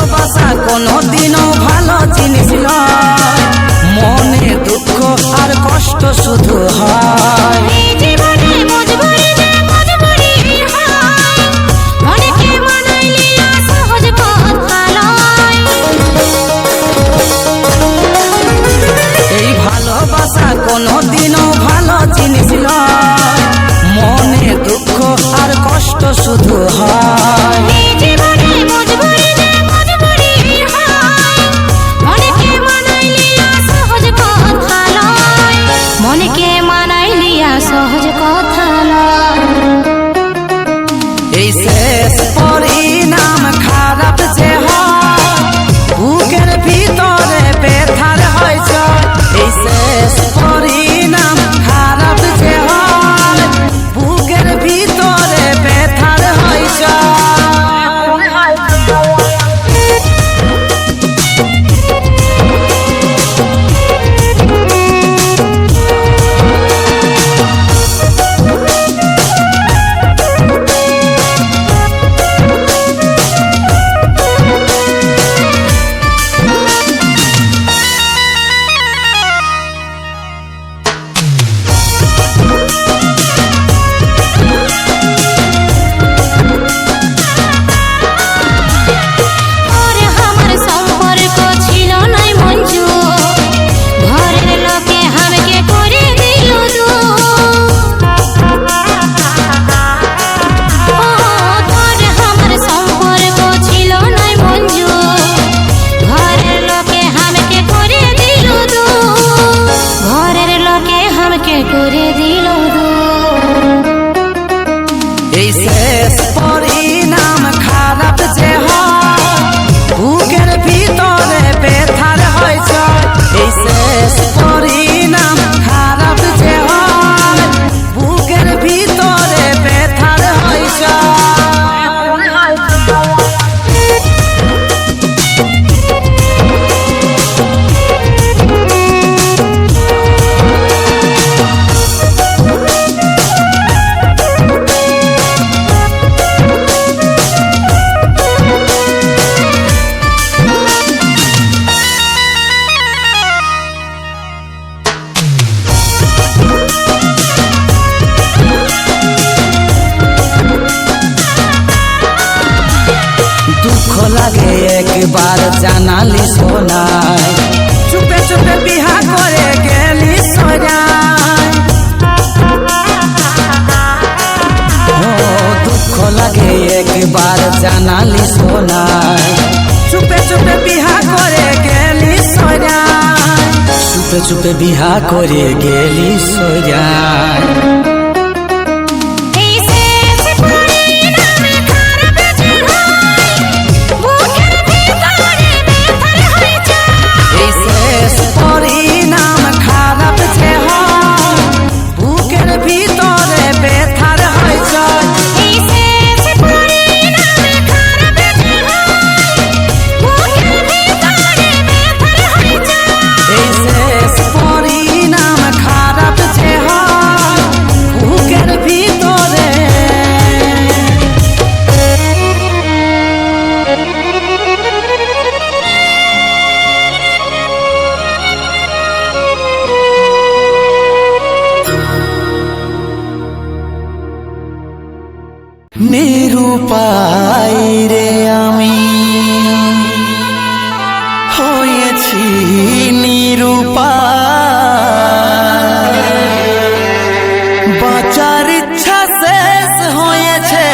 ভালোবাসা কোনোদিনও ভালো জিনিস নয়, মনে দুঃখ আর কষ্ট শুধু হয়। এই ভালোবাসা কোনোদিনও ভালো জিনিস নয়, মনে দুঃখ আর কষ্ট শুধু হয়। এই শেষ পরিণাম খারাপ যে হয়, বুকের ভিতরে ব্যথার হয়েছে। এই শেষ পরিণাম খারাপ যে হয়, বুকের ভিতরে ব্যথার হয়েছে। এই শেষ পরিণাম খারাপ যে হয়, বুকের ভিতরে ব্যথার হয়েছে। এই শেষ পরিণাম খারাপ যে হয়, বুকের ভিতরে ব্যথার হয়েছে। দুঃখ লাগে একবার জানালি শোনায়, চুপে চুপে বিহা করে গেলি সোনায়। দুঃখ লাগে একবার জানালি শোনায়, চুপে চুপে বিহা করে গেলি সোনায়। চুপে চুপে বিহা করে গেলি সোনায়। পরিণাম খারাপ যে হয়, বুকের ভিতরে ব্যথার হয়েছে। এই শেষ পরিণাম খারাপ যে হয়, বুকের ভিতরে। নিরুপায় রে আমি হয়েছি নিরুপায়, বাঁচার ইচ্ছা শেষ হয়েছে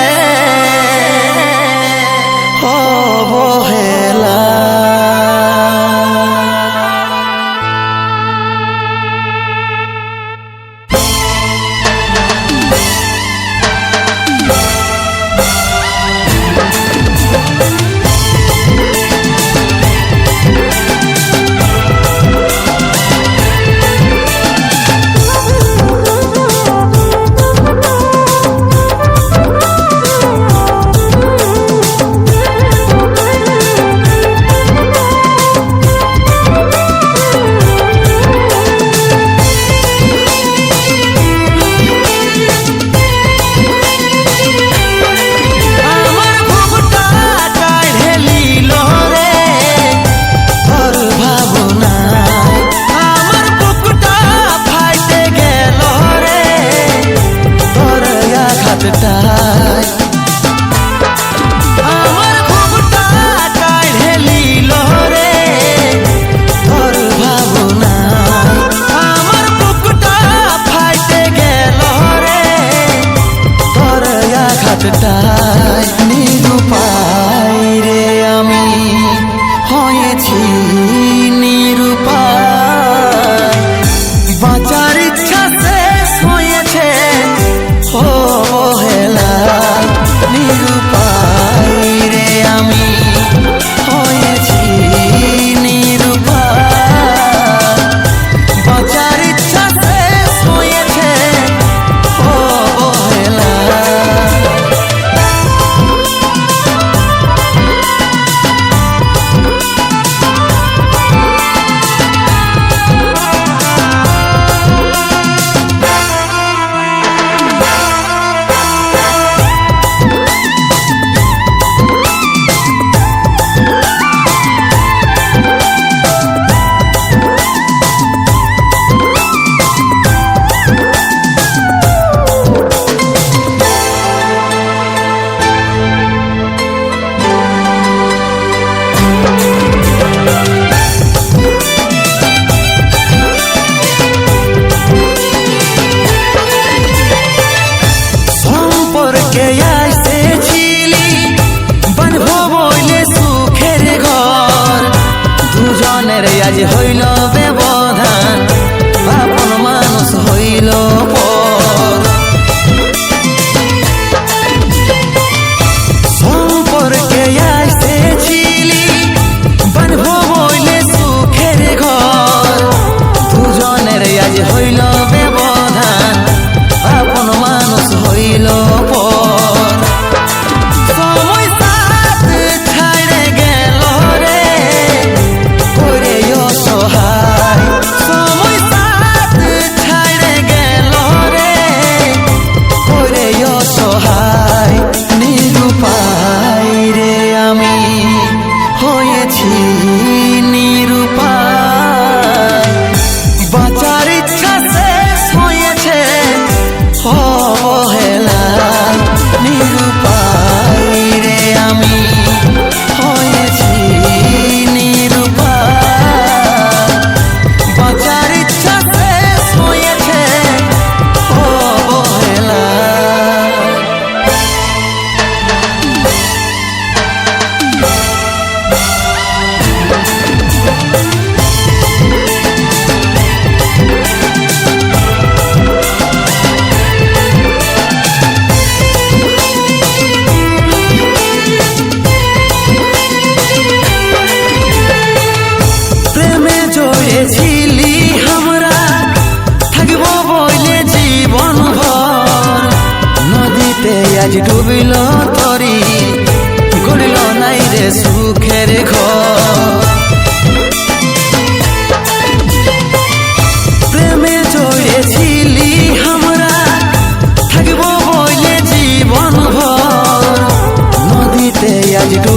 অবহেলা।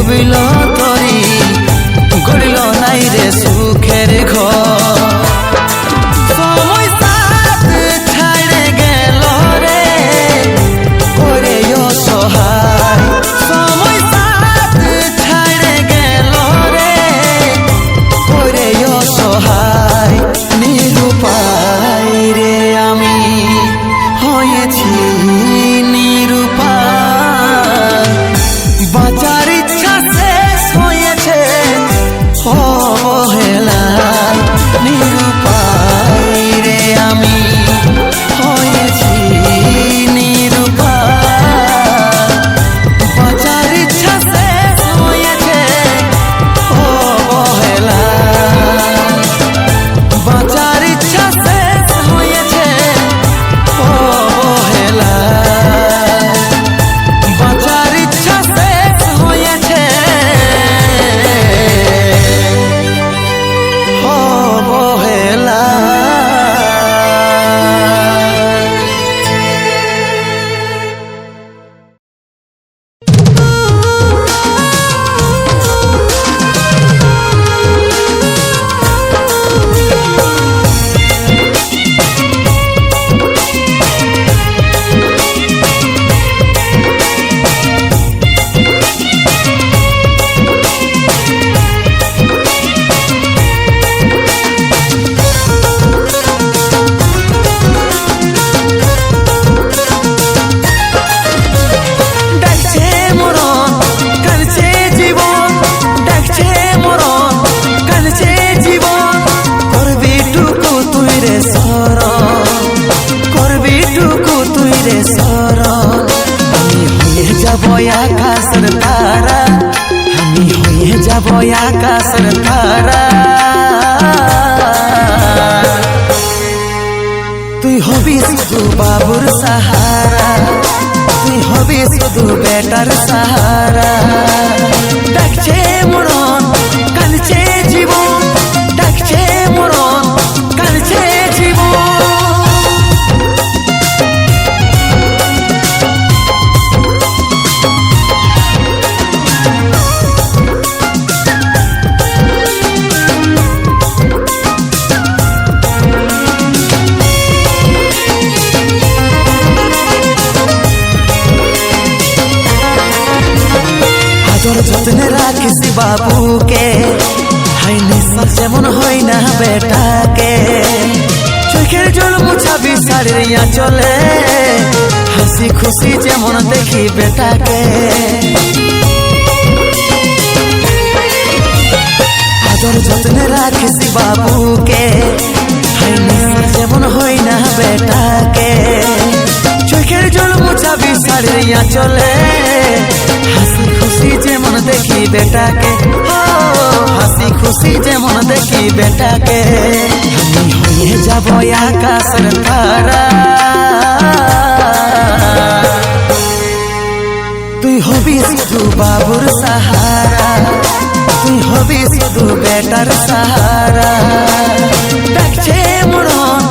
ডুবিল তরি গড়িল নাই রে সুখের ঘর সময় সাথ ছাড়ে গেল রে ওরে অসহায় সময় সাথ ছাড়ে গেল রে ওরে অসহায় নিরুপায় রে আমি হয়েছি নিরুপায় বাঁচার ইচ্ছা শেষ হয়েছে অবহেলায় নিরুপায় রে আমি হয়েছি নিরুপায় বাঁচার ইচ্ছা শেষ হয়েছে অবহেলায় বাঁচার ইচ্ছা শেষ হয়েছে অবহেলায় বাঁচার ইচ্ছা শেষ হয়েছে অবহেলায় ডাকছে মরণ কাঁদছে জীবন ডাকছে মরণ কাঁদছে জীবন করবি টুকু তুই রে শরণ করবি টুকু তুই রে শরণ আমি হয়ে যাব আকাশের তারা আমি হয়ে যাব আকাশের তারা তুই হবি শুধু বাবুর সাহারা তুই হবি শুধু বেটার সাহারা ডাকছে মরণ কাঁদছে জীবন ডাকছে মরণ কাঁদছে জীবন আদর যত্নে রাখিস বাবুকে হাই নিঃশ্বাস যেমন হয় না বেটাকে চোখের জল মুছাবি শাড়ির চলে হাসি খুশি যেমন দেখি বেটাকে আদর যত্নে রাখিস বাবুকে হাই নিঃশ্বাস যেমন হয় না বেটাকে চোখের জল মুছাবি শাড়ির চলে হাসি খুশি যেমন দেখি বেটাকে হাসি খুশি যেমন দেখি বেটাকে আমি হয়ে যাব আকাশের তারা তুই হবি শুধু বাবুর সাহারা তুই হবি শুধু বেটার সাহারা ডাকছে মরণ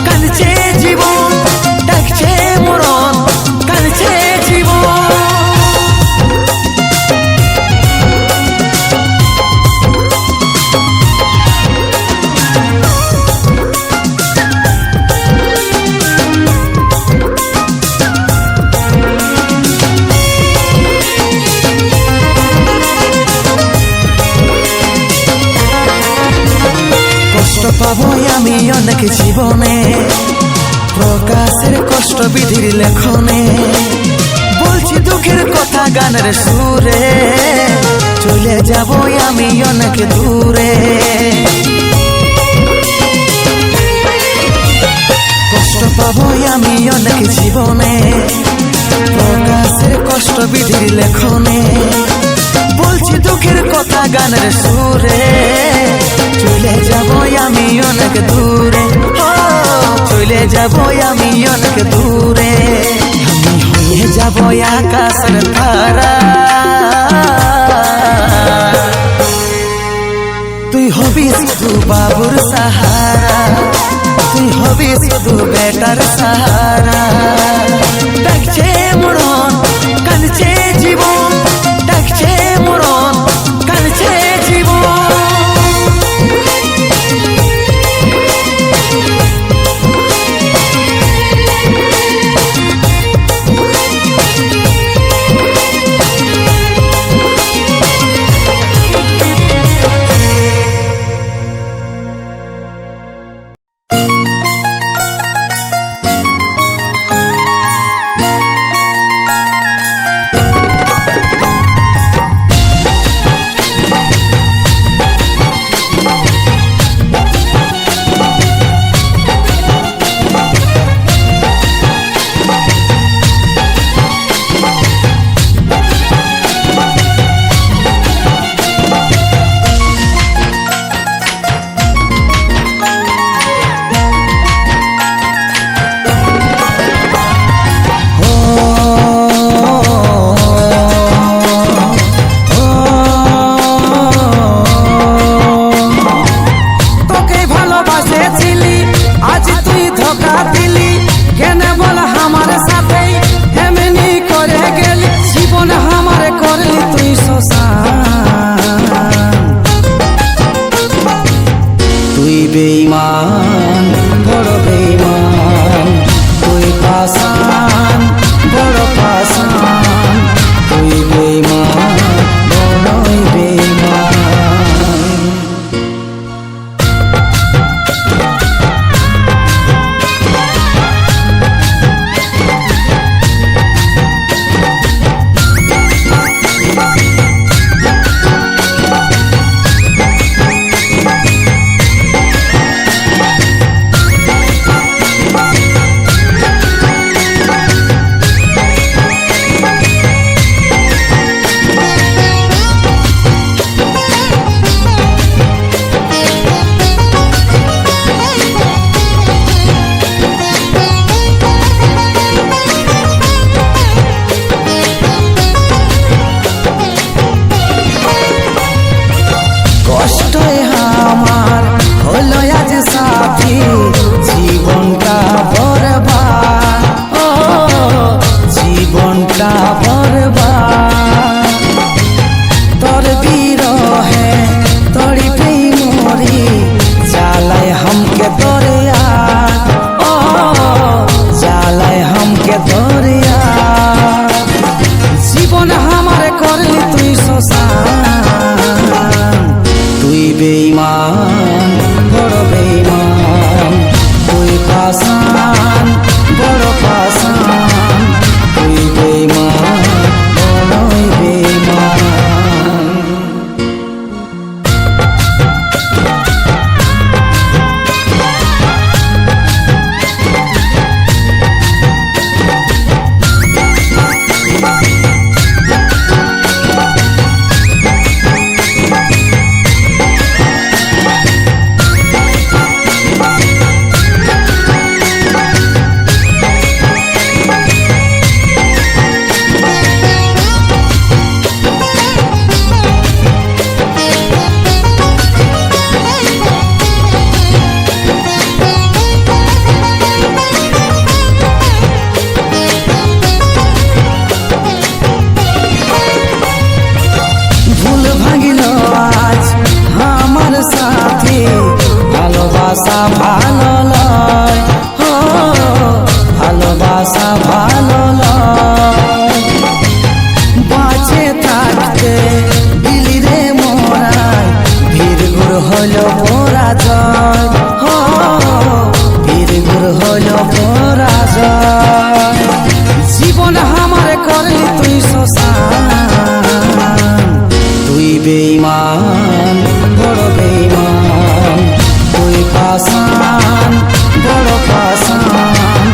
কাঁদছে জীবন ডাকছে মরণ কাঁদছে জীবন কষ্ট পাবো আমি অনেক জীবনে প্রকাশের কষ্ট বিধির লেখনে বলছি দুঃখের কথা গানের সুরে চলে যাব আমি অনেক দূরে কষ্ট পাবো আমি অনেক জীবনে প্রকাশের কষ্ট বিধির লেখনে বলছি দুঃখের কথা গানের সুরে চলে যাব আমি অনেক দূরে চলে যাব আমি অনেক দূরে আমি হয়ে যাব আকাশের তারা তুই হবি শুধু বাবুর সাহারা তুই হবি শুধু বেটার সাহারা ডাকছে মরণ কাঁদছে জীবন ডাকছে মরণ শ্মশান। তুই বেঈমান বড় বেঈমান, তুই পাষাণ বড় পাষাণ, তুই বেঈমান বড়ই বেঈমান। কষ্টে আমার হলো আজ সাথী, জীবনটা বরবাদ, ও জীবনটা বরবাদ। তোর বিরহে তোরি প্রেমরি জ্বালায় हमके দরিয়া, ও জ্বালায় हमके দরিয়া। জীবন আমার করলি তুই শ্মশান। তুই বেঈমান বড় বেঈমান, তুই পাষাণ বড় পাষাণ, তুই বেঈমান বড়ই বেঈমান। ভুল ভাঙিল আজ আমার সাথে, ভালোবাসা ভালো লয়, ও ভালোবাসা ভালো লয়। বাঁচে থাকতে দিলি রে মোরাই, বীরগুর হলো পরাজয়, ও বীরগুর হলো পরাজয়। জীবন আমার করলি তুই শ্মশান। তুই বেঈমান বড় বেঈমান, তুই পাষাণ বড় পাষাণ,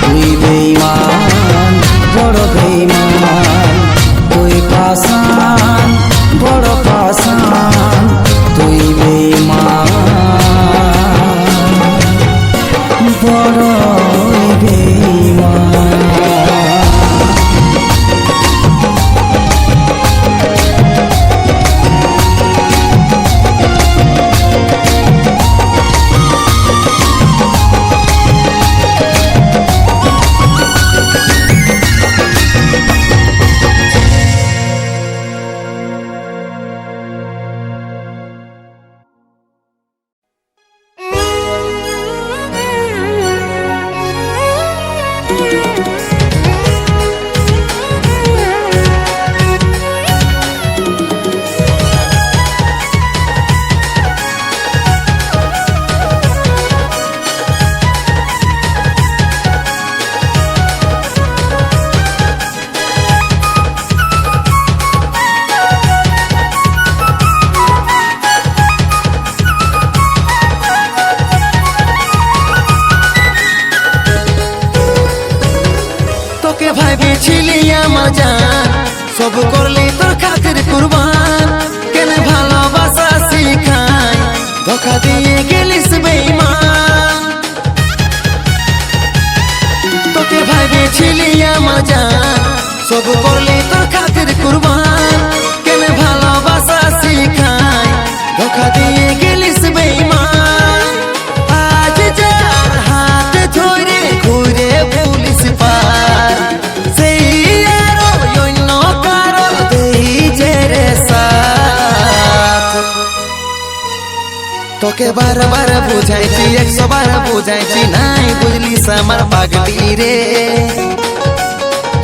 তুই বেঈমান বড় বেঈমান, তুই পাষাণ বড় পাষাণ, তুই বেঈমান বড়ই বেঈমান। ভাবেছিলি আমার জান, সব করলি তোর খাতির কুরবান। কেন ভালোবাসা শিখাই ধোকা দিয়ে গেলিস বেঈমান। তোকে ভাবেছিলি আমার জান, সব করলি তোর খাতির কুরবান। কেন ভালোবাসা শিখাই ধোকা দিয়ে গেলিস বেঈমান। আজ যার হাত ধরে ঘুরে পুলিশ পার, সেই আরো অন্য কারো তোকে বারবার বুঝাইছি 100 বার বুঝাইছি নাই বুঝলি আমার পাগলি রে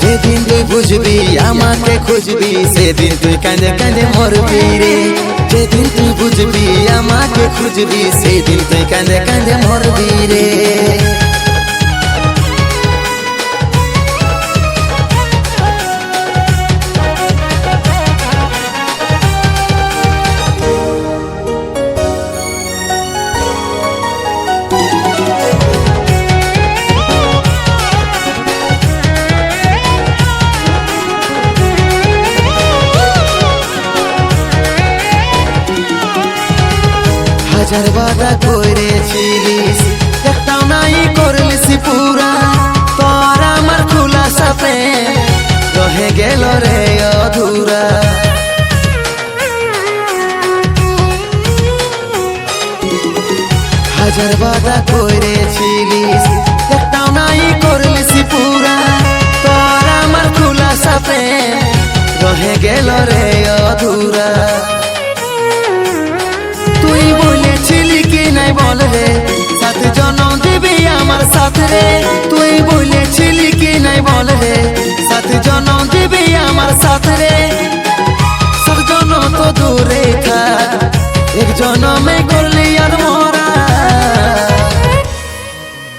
যেদিন তুই বুঝবি আমাকে খুঁজবি সেদিন তুই কাঁদে কাঁদে মরবি রে যেদিন তুই বুঝবি আমাকে খুঁজবি সেদিন তুই কাঁদে কাঁদে মরবি রে হাজার বাধা করেছিলিস একটাও নাই করলিস পুরা তোর আমার খোলা সাথে রহে গেল রে অধুরা হাজার বাধা করেছিলিস একটাও নাই করলিস পুরা তোর আমার খোলা সাথে রহে গেল রে অধুরা তুই বলেছিলি কি নাই বল রে সাথ জনম দিবি আমার সাথে রে তুই বলেছিলি কি নাই বল রে সাথ জনম দিবি আমার সাথে রে সব জনম তো দূরে থাক এক জনমে করলি আর মরা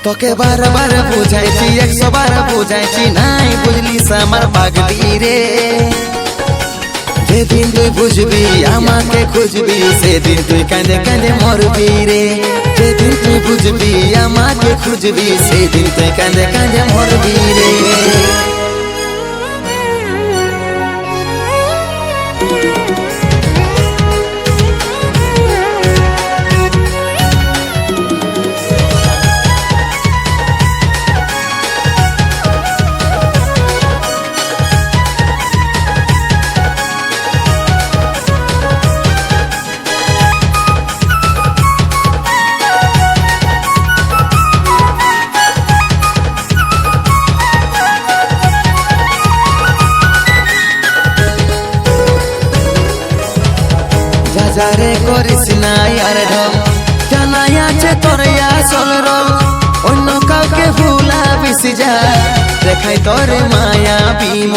তোকে বারবার বুঝাইছি 100 বার বুঝাইছি নাই বুঝলিস আমার পাগলি রে যেদিন তুই বুঝবি আমাকে খুঁজবি সেদিন তুই কাঁদে কাঁদে মরবি রে যেদিন তুই বুঝবি আমাকে খুঁজবি সেদিন তুই কাঁদে কাঁদে মরবি রে যারে করিস নাই আর ঢং জানাই আছে তোর আসল রং অন্য কাউকে ভুলাবিস যা দেখাই তোর মায়া বিম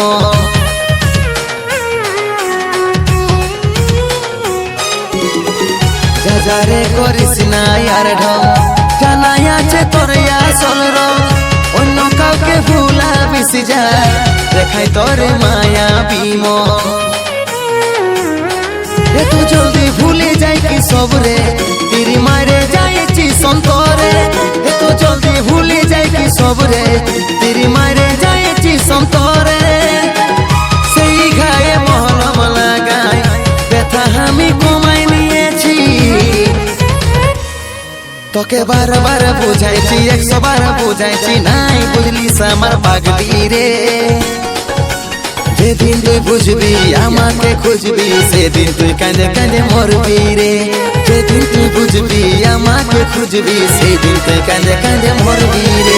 যারে করিস নাই আর ঢং জানাই আছে তোর আসল রং অন্য কাউকে ভুলাবিস যা দেখাই তোর মায়া বিম এত জলদি ভুলে যাই কি সবরে তিরি মারে যাইছি সন্তরে এত জলদি ভুলে যাই কি সবরে তিরি মারে যাইছি সন্তরে সেই গায়ে মহলম লাগাই ব্যথা আমি কমাই নিয়েছি তোকে বারবার বুঝাইছি 100 বার বুঝাইছি নাই বুঝলিস আমার পাগলি রে যেদিন তুই বুঝবি আমাকে খুঁজবি সেদিন তুই কাঁদে কাঁদে মরবি রে যেদিন তুই বুঝবি আমাকে খুঁজবি সেদিন তুই কাঁদে কাঁদে মরবি রে